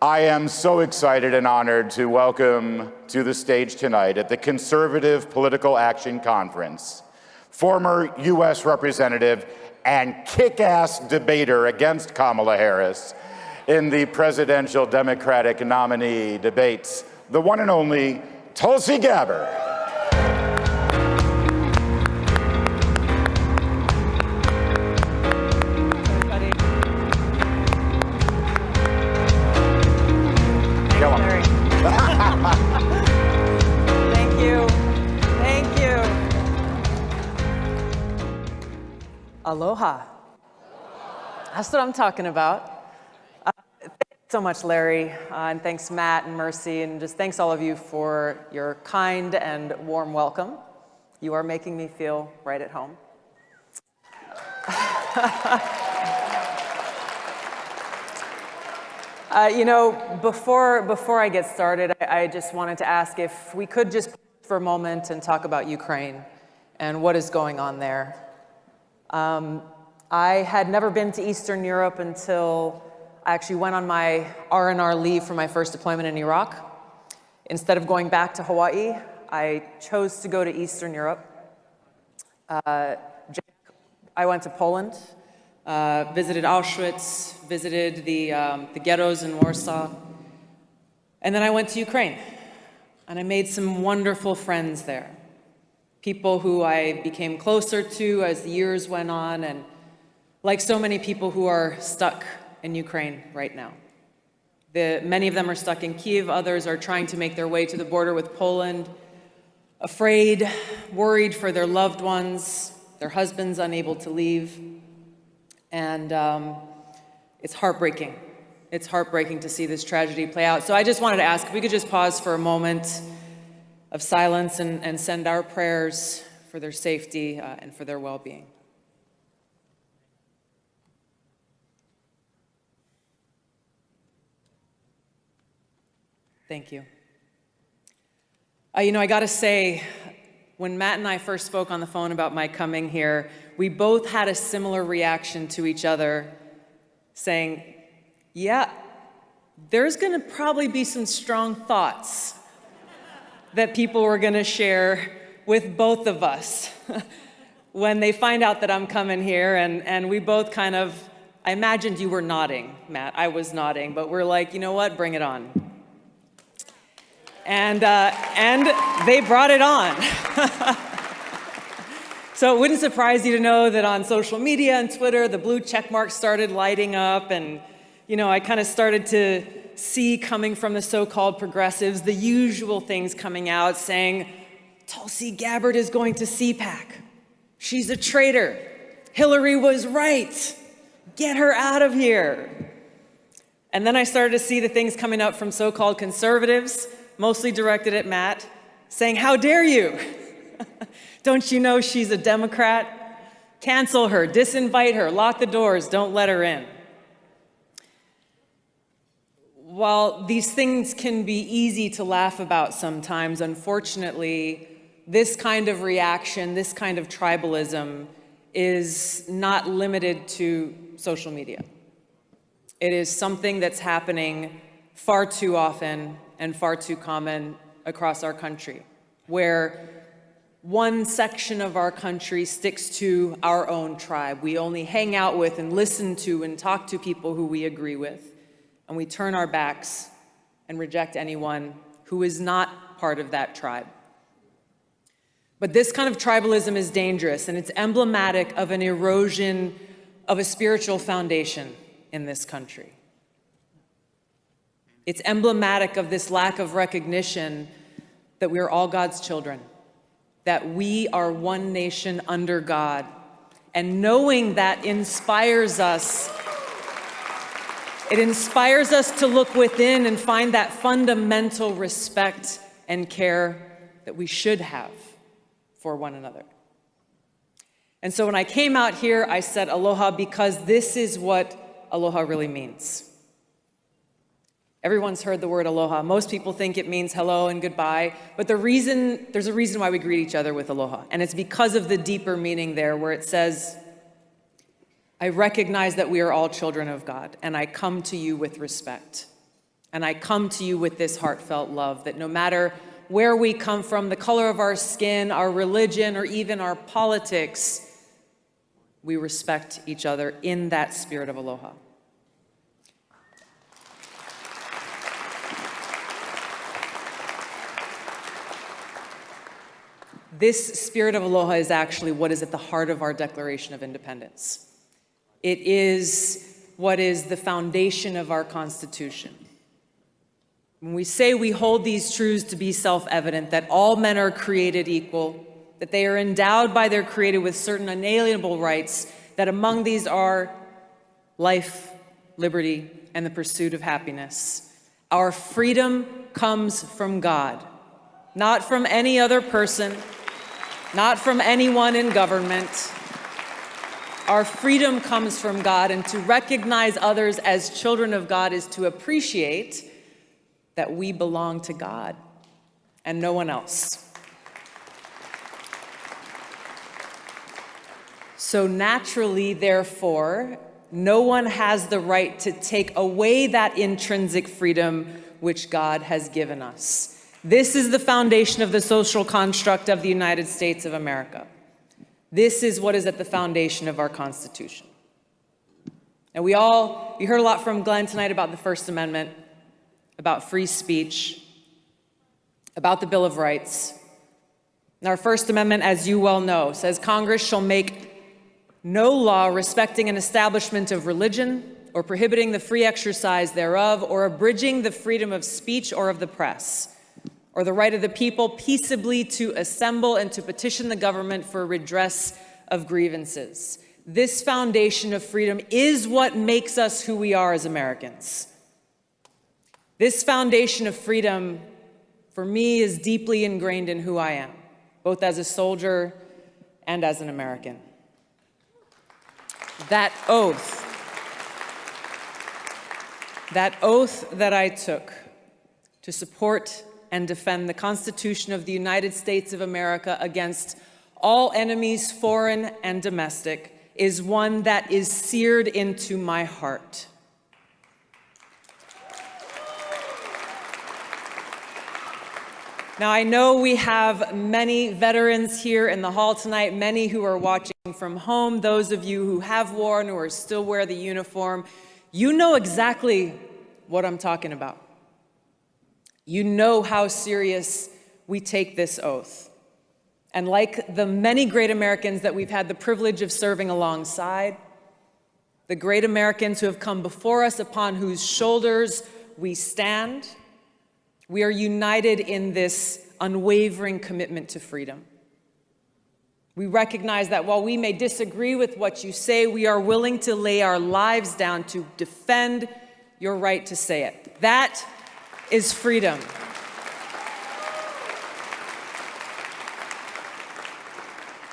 I am so excited and honored to welcome to the stage tonight at the Conservative Political Action Conference, former U.S. Representative and kick-ass debater against Kamala Harris in the presidential Democratic nominee debates, the one and only Tulsi Gabbard. Thank you. Thank you. Aloha. That's what I'm talking about. Thanks so much, Larry, and thanks, Matt and Mercy, and just thanks all of you for your kind and warm welcome. You are making me feel right at home. Before I get started, I just wanted to ask if we could just for a moment and talk about Ukraine and what is going on there. I had never been to Eastern Europe until I actually went on my R&R leave for my first deployment in Iraq. Instead of going back to Hawaii, I chose to go to Eastern Europe. I went to Poland. Visited Auschwitz, visited the ghettos in Warsaw, and then I went to Ukraine, and I made some wonderful friends there. People who I became closer to as the years went on, and like so many people who are stuck in Ukraine right now. Many of them are stuck in Kyiv, others are trying to make their way to the border with Poland, afraid, worried for their loved ones, their husbands unable to leave. And it's heartbreaking. It's heartbreaking to see this tragedy play out. So I just wanted to ask if we could just pause for a moment of silence and send our prayers for their safety and for their well-being. Thank you. I gotta say, when Matt and I first spoke on the phone about my coming here, we both had a similar reaction to each other, saying, yeah, there's gonna probably be some strong thoughts that people were gonna share with both of us when they find out that I'm coming here, and we both kind of, I imagined you were nodding, Matt, I was nodding, but we're like, you know what, bring it on. And they brought it on. So it wouldn't surprise you to know that on social media and Twitter, the blue check marks started lighting up, and I kind of started to see coming from the so-called progressives, the usual things coming out saying, Tulsi Gabbard is going to Cpac. She's a traitor. Hillary was right. Get her out of here. And then I started to see the things coming up from so-called conservatives, mostly directed at Matt, saying, how dare you? Don't you know she's a Democrat? Cancel her, disinvite her, lock the doors, don't let her in. While these things can be easy to laugh about sometimes, unfortunately, this kind of reaction, this kind of tribalism is not limited to social media. It is something that's happening far too often and far too common across our country, where one section of our country sticks to our own tribe. We only hang out with and listen to and talk to people who we agree with, and we turn our backs and reject anyone who is not part of that tribe. But this kind of tribalism is dangerous, and it's emblematic of an erosion of a spiritual foundation in this country. It's emblematic of this lack of recognition that we are all God's children, that we are one nation under God, and knowing that inspires us. It inspires us to look within and find that fundamental respect and care that we should have for one another. And so when I came out here, I said aloha because this is what aloha really means. Everyone's heard the word aloha. Most people think it means hello and goodbye, but there's a reason why we greet each other with aloha, and it's because of the deeper meaning there where it says, I recognize that we are all children of God, and I come to you with respect. And I come to you with this heartfelt love that no matter where we come from, the color of our skin, our religion, or even our politics, we respect each other in that spirit of aloha. This spirit of aloha is actually what is at the heart of our Declaration of Independence. It is what is the foundation of our Constitution. When we say we hold these truths to be self-evident, that all men are created equal, that they are endowed by their Creator with certain unalienable rights, that among these are life, liberty, and the pursuit of happiness. Our freedom comes from God, not from any other person, not from anyone in government. Our freedom comes from God, and to recognize others as children of God is to appreciate that we belong to God and no one else. So naturally, therefore, no one has the right to take away that intrinsic freedom which God has given us. This is the foundation of the social construct of the United States of America. This is what is at the foundation of our Constitution. And we heard a lot from Glenn tonight about the First Amendment, about free speech, about the Bill of Rights. And our First Amendment, as you well know, says Congress shall make no law respecting an establishment of religion or prohibiting the free exercise thereof or abridging the freedom of speech or of the press, or the right of the people peaceably to assemble and to petition the government for redress of grievances. This foundation of freedom is what makes us who we are as Americans. This foundation of freedom, for me, is deeply ingrained in who I am, both as a soldier and as an American. That oath that I took to support and defend the Constitution of the United States of America against all enemies, foreign and domestic, is one that is seared into my heart. Now, I know we have many veterans here in the hall tonight, many who are watching from home, those of you who have worn or still wear the uniform. You know exactly what I'm talking about. You know how serious we take this oath. And like the many great Americans that we've had the privilege of serving alongside, the great Americans who have come before us, upon whose shoulders we stand, we are united in this unwavering commitment to freedom. We recognize that while we may disagree with what you say, we are willing to lay our lives down to defend your right to say it. That is freedom.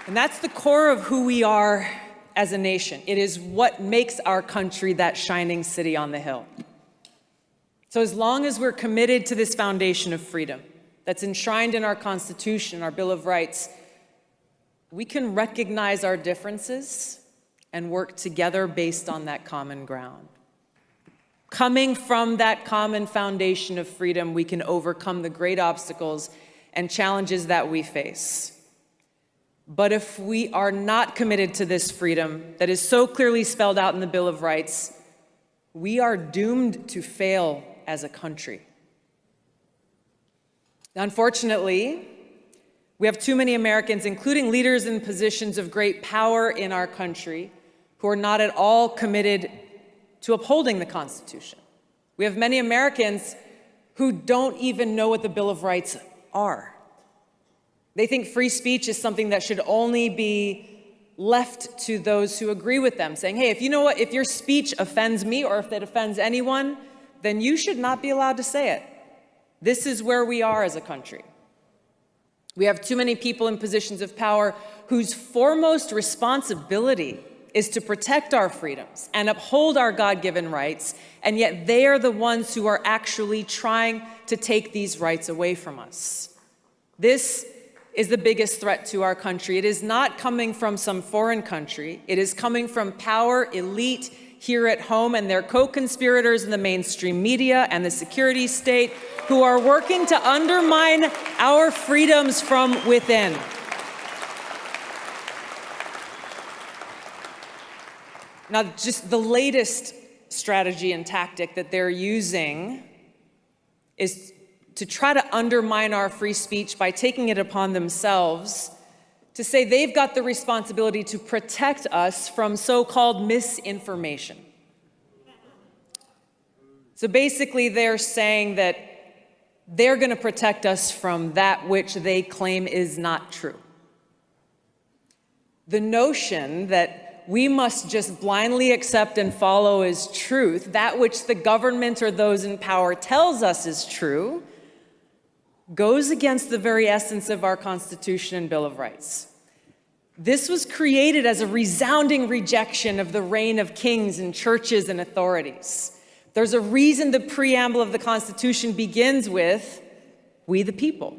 And that's the core of who we are as a nation. It is what makes our country that shining city on the hill. So as long as we're committed to this foundation of freedom that's enshrined in our Constitution, our Bill of Rights, we can recognize our differences and work together based on that common ground. Coming from that common foundation of freedom, we can overcome the great obstacles and challenges that we face. But if we are not committed to this freedom that is so clearly spelled out in the Bill of Rights, we are doomed to fail as a country. Unfortunately, we have too many Americans, including leaders in positions of great power in our country, who are not at all committed to upholding the Constitution. We have many Americans who don't even know what the Bill of Rights are. They think free speech is something that should only be left to those who agree with them, saying, hey, if you know what, if your speech offends me or if it offends anyone, then you should not be allowed to say it. This is where we are as a country. We have too many people in positions of power whose foremost responsibility is to protect our freedoms and uphold our God-given rights, and yet they are the ones who are actually trying to take these rights away from us. This is the biggest threat to our country. It is not coming from some foreign country. It is coming from power, elite, here at home and their co-conspirators in the mainstream media and the security state who are working to undermine our freedoms from within. Now, just the latest strategy and tactic that they're using is to try to undermine our free speech by taking it upon themselves to say they've got the responsibility to protect us from so-called misinformation. So basically, they're saying that they're going to protect us from that which they claim is not true. The notion that we must just blindly accept and follow as truth that which the government or those in power tells us is true goes against the very essence of our Constitution and Bill of Rights. This was created as a resounding rejection of the reign of kings and churches and authorities. There's a reason the preamble of the Constitution begins with, "We the people."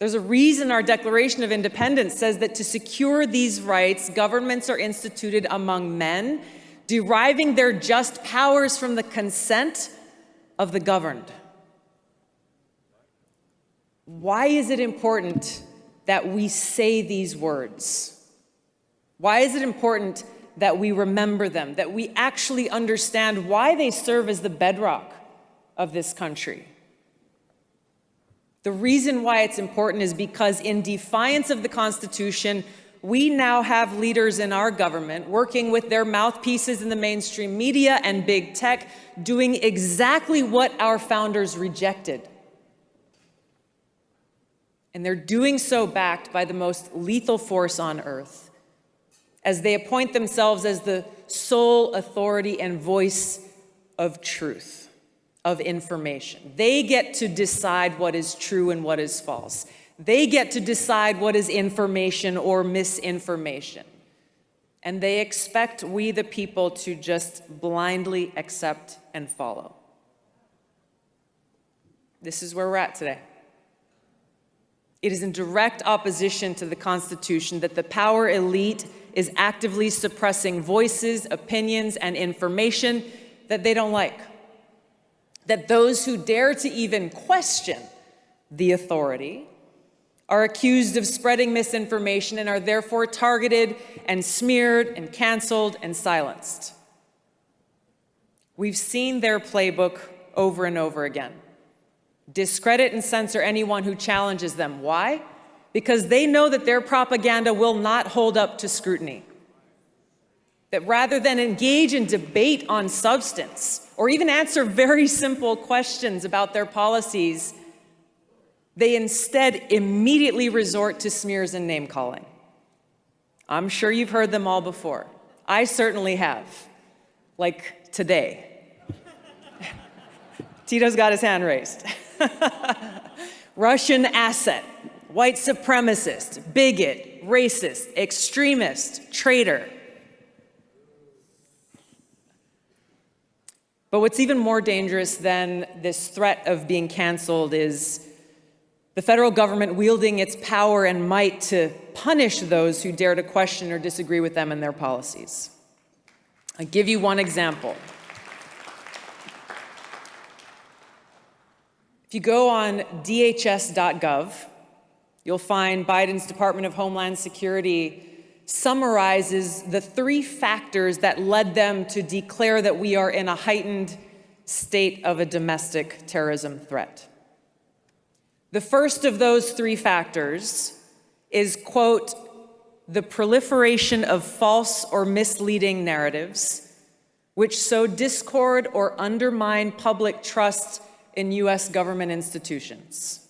There's a reason our Declaration of Independence says that to secure these rights, governments are instituted among men, deriving their just powers from the consent of the governed. Why is it important that we say these words? Why is it important that we remember them, that we actually understand why they serve as the bedrock of this country? The reason why it's important is because in defiance of the Constitution, we now have leaders in our government working with their mouthpieces in the mainstream media and big tech, doing exactly what our founders rejected. And they're doing so backed by the most lethal force on earth, as they appoint themselves as the sole authority and voice of truth, of information. They get to decide what is true and what is false. They get to decide what is information or misinformation. And they expect we, the people, to just blindly accept and follow. This is where we're at today. It is in direct opposition to the Constitution that the power elite is actively suppressing voices, opinions, and information that they don't like. That those who dare to even question the authority are accused of spreading misinformation and are therefore targeted and smeared and canceled and silenced. We've seen their playbook over and over again. Discredit and censor anyone who challenges them. Why? Because they know that their propaganda will not hold up to scrutiny. That rather than engage in debate on substance, or even answer very simple questions about their policies, they instead immediately resort to smears and name-calling. I'm sure you've heard them all before. I certainly have, like today. Tito's got his hand raised. Russian asset, white supremacist, bigot, racist, extremist, traitor. But what's even more dangerous than this threat of being canceled is the federal government wielding its power and might to punish those who dare to question or disagree with them and their policies. I'll give you one example. If you go on dhs.gov, you'll find Biden's Department of Homeland Security summarizes the 3 factors that led them to declare that we are in a heightened state of a domestic terrorism threat. The first of those 3 factors is, quote, the proliferation of false or misleading narratives which sow discord or undermine public trust in U.S. government institutions.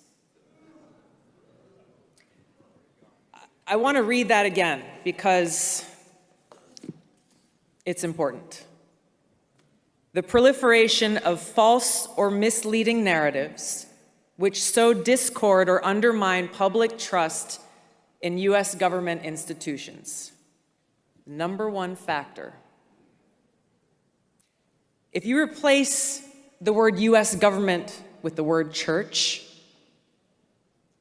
I want to read that again because it's important. The proliferation of false or misleading narratives which sow discord or undermine public trust in U.S. government institutions. Number 1 factor. If you replace the word U.S. government with the word church,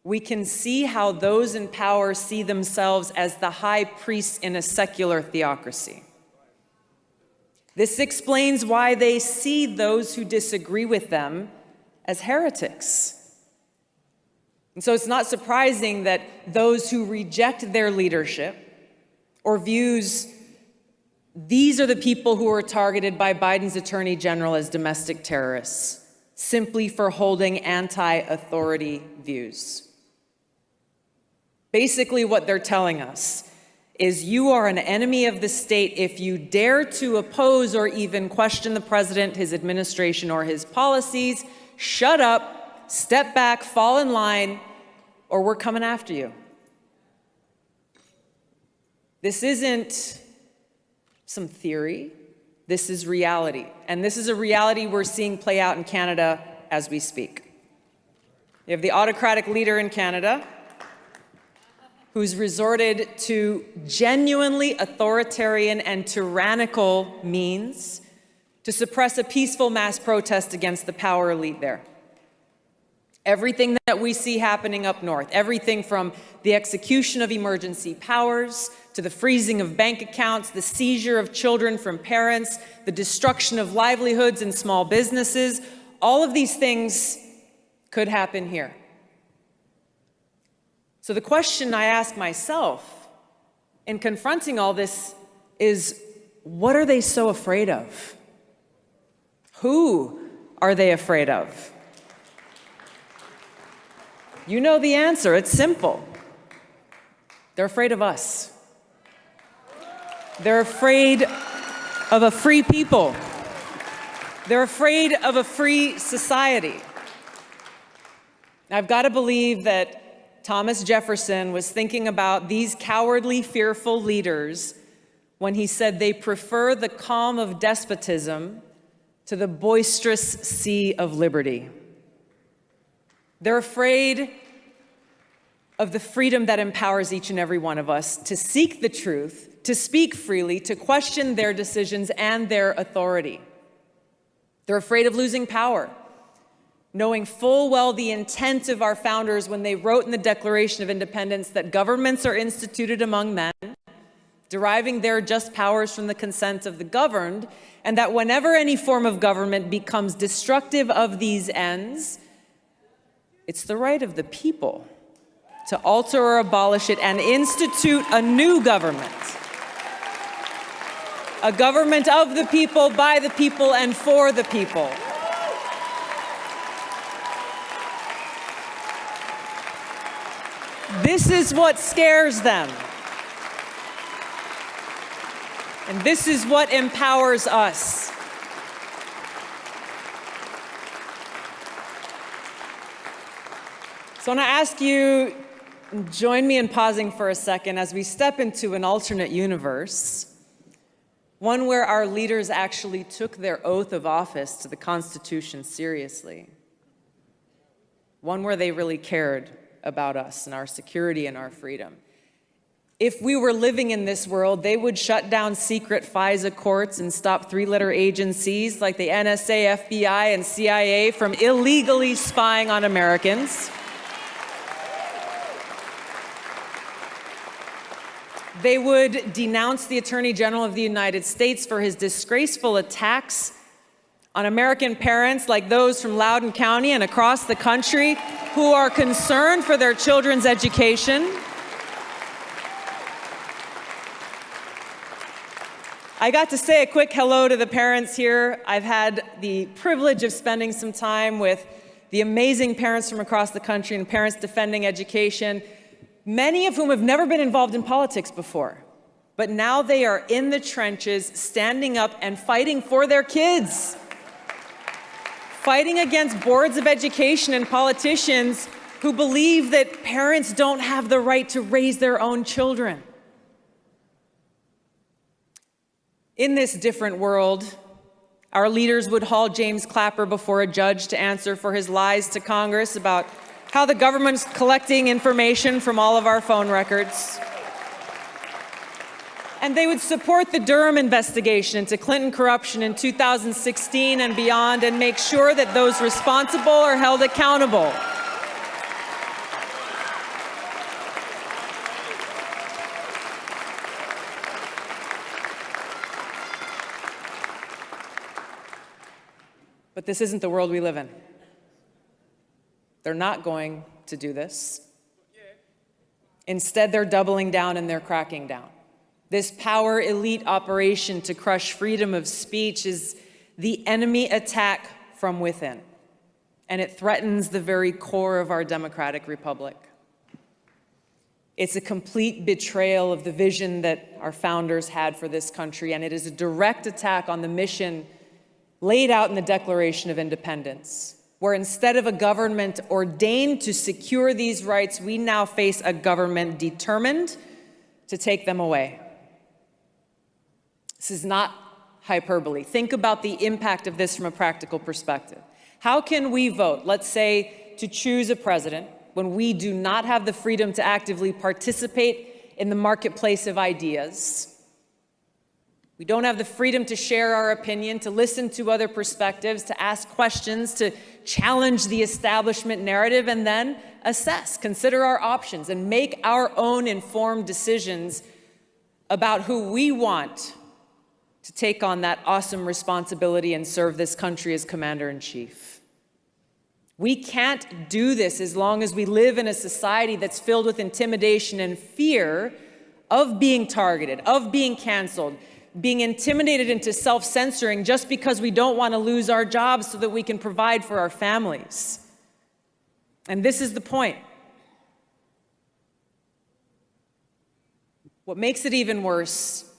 we can see how those in power see themselves as the high priests in a secular theocracy. This explains why they see those who disagree with them as heretics. And so it's not surprising that those who reject their leadership or views, these are the people who are targeted by Biden's attorney general as domestic terrorists, simply for holding anti-authority views. Basically, what they're telling us is you are an enemy of the state if you dare to oppose or even question the president, his administration, or his policies. Shut up, step back, fall in line, or we're coming after you. This isn't some theory. This is reality. And this is a reality we're seeing play out in Canada as we speak. You have the autocratic leader in Canada who's resorted to genuinely authoritarian and tyrannical means to suppress a peaceful mass protest against the power elite there. Everything that we see happening up north, everything from the execution of emergency powers to the freezing of bank accounts, the seizure of children from parents, the destruction of livelihoods and small businesses, all of these things could happen here. So the question I ask myself in confronting all this is, what are they so afraid of? Who are they afraid of? You know the answer. It's simple. They're afraid of us. They're afraid of a free people. They're afraid of a free society. I've got to believe that Thomas Jefferson was thinking about these cowardly, fearful leaders when he said they prefer the calm of despotism to the boisterous sea of liberty. They're afraid of the freedom that empowers each and every one of us to seek the truth, to speak freely, to question their decisions and their authority. They're afraid of losing power, knowing full well the intent of our founders when they wrote in the Declaration of Independence that governments are instituted among men, deriving their just powers from the consent of the governed, and that whenever any form of government becomes destructive of these ends, it's the right of the people to alter or abolish it and institute a new government. A government of the people, by the people, and for the people. This is what scares them. And this is what empowers us. So I want to ask you, join me in pausing for a second as we step into an alternate universe, one where our leaders actually took their oath of office to the Constitution seriously, one where they really cared about us and our security and our freedom. If we were living in this world, they would shut down secret FISA courts and stop three-letter agencies like the NSA, FBI, and CIA from illegally spying on Americans. They would denounce the Attorney General of the United States for his disgraceful attacks on American parents like those from Loudoun County and across the country who are concerned for their children's education. I got to say a quick hello to the parents here. I've had the privilege of spending some time with the amazing parents from across the country and parents defending education, many of whom have never been involved in politics before. But now they are in the trenches, standing up and fighting for their kids. Fighting against boards of education and politicians who believe that parents don't have the right to raise their own children. In this different world, our leaders would haul James Clapper before a judge to answer for his lies to Congress about how the government's collecting information from all of our phone records. And they would support the Durham investigation into Clinton corruption in 2016 and beyond and make sure that those responsible are held accountable. But this isn't the world we live in. They're not going to do this. Instead, they're doubling down and they're cracking down. This power elite operation to crush freedom of speech is the enemy attack from within, and it threatens the very core of our democratic republic. It's a complete betrayal of the vision that our founders had for this country, and it is a direct attack on the mission laid out in the Declaration of Independence, where instead of a government ordained to secure these rights, we now face a government determined to take them away. This is not hyperbole. Think about the impact of this from a practical perspective. How can we vote, let's say, to choose a president when we do not have the freedom to actively participate in the marketplace of ideas? We don't have the freedom to share our opinion, to listen to other perspectives, to ask questions, to challenge the establishment narrative, and then assess, consider our options, and make our own informed decisions about who we want to take on that awesome responsibility and serve this country as commander-in-chief. We can't do this as long as we live in a society that's filled with intimidation and fear of being targeted, of being canceled, being intimidated into self-censoring just because we don't want to lose our jobs so that we can provide for our families. And this is the point. What makes it even worse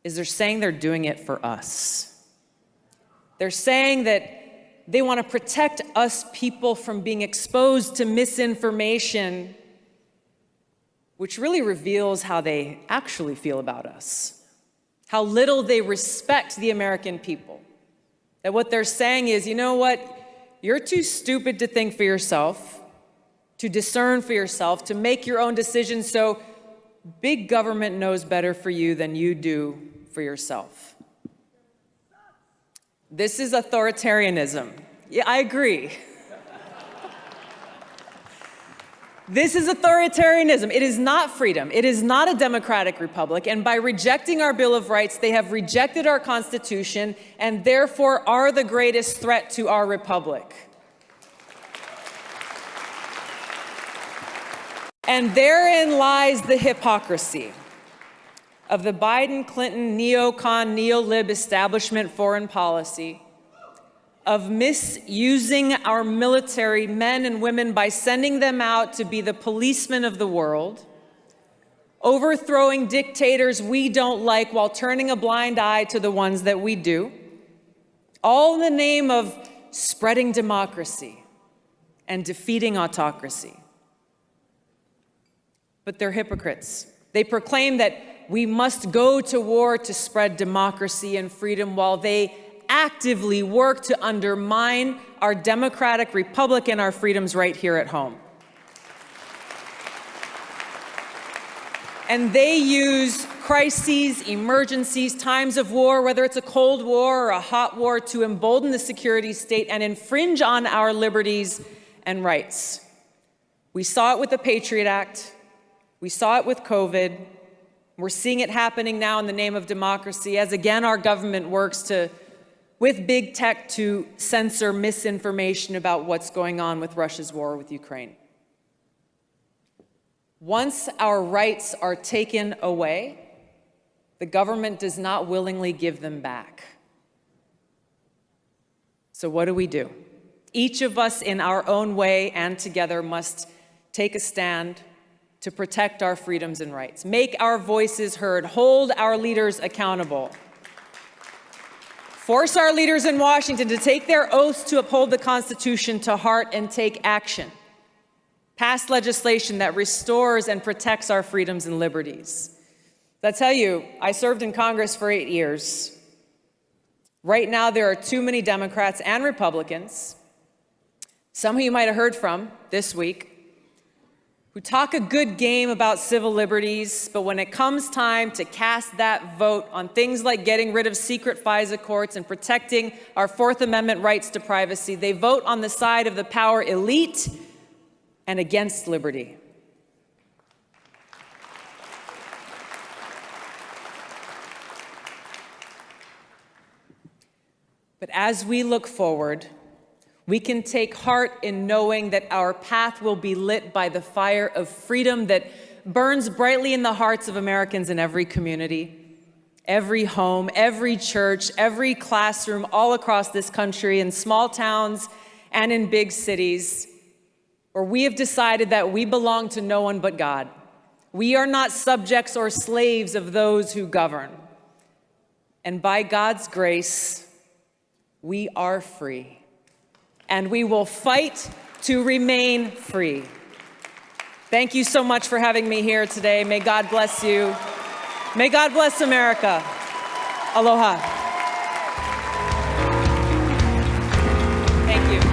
is they're saying they're doing it for us. They're saying that they want to protect us people from being exposed to misinformation, which really reveals how they actually feel about us. How little they respect the American people. That what they're saying is, you know what? You're too stupid to think for yourself, to discern for yourself, to make your own decisions, so big government knows better for you than you do for yourself. This is authoritarianism. Yeah, I agree. This is authoritarianism. It is not freedom. It is not a democratic republic. And by rejecting our Bill of Rights, they have rejected our Constitution and therefore are the greatest threat to our republic. And therein lies the hypocrisy of the Biden, Clinton, neocon, neo-lib establishment foreign policy of misusing our military men and women by sending them out to be the policemen of the world, overthrowing dictators we don't like while turning a blind eye to the ones that we do, all in the name of spreading democracy and defeating autocracy. But they're hypocrites. They proclaim that we must go to war to spread democracy and freedom while they actively work to undermine our democratic republic and our freedoms right here at home. And they use crises, emergencies, times of war, whether it's a Cold War or a hot war, to embolden the security state and infringe on our liberties and rights. We saw it with the Patriot Act. We saw it with COVID. We're seeing it happening now in the name of democracy as, again, our government works with big tech to censor misinformation about what's going on with Russia's war with Ukraine. Once our rights are taken away, the government does not willingly give them back. So what do? Each of us in our own way and together must take a stand to protect our freedoms and rights, make our voices heard, hold our leaders accountable. Force our leaders in Washington to take their oaths to uphold the Constitution to heart and take action. Pass legislation that restores and protects our freedoms and liberties. I tell you, I served in Congress for 8 years. Right now, there are too many Democrats and Republicans, some who you might have heard from this week, who talk a good game about civil liberties, but when it comes time to cast that vote on things like getting rid of secret FISA courts and protecting our Fourth Amendment rights to privacy, they vote on the side of the power elite and against liberty. But as we look forward, We can take heart in knowing that our path will be lit by the fire of freedom that burns brightly in the hearts of Americans in every community, every home, every church, every classroom, all across this country, in small towns and in big cities, where we have decided that we belong to no one but God. We are not subjects or slaves of those who govern. And by God's grace, we are free. And we will fight to remain free. Thank you so much for having me here today. May God bless you. May God bless America. Aloha. Thank you.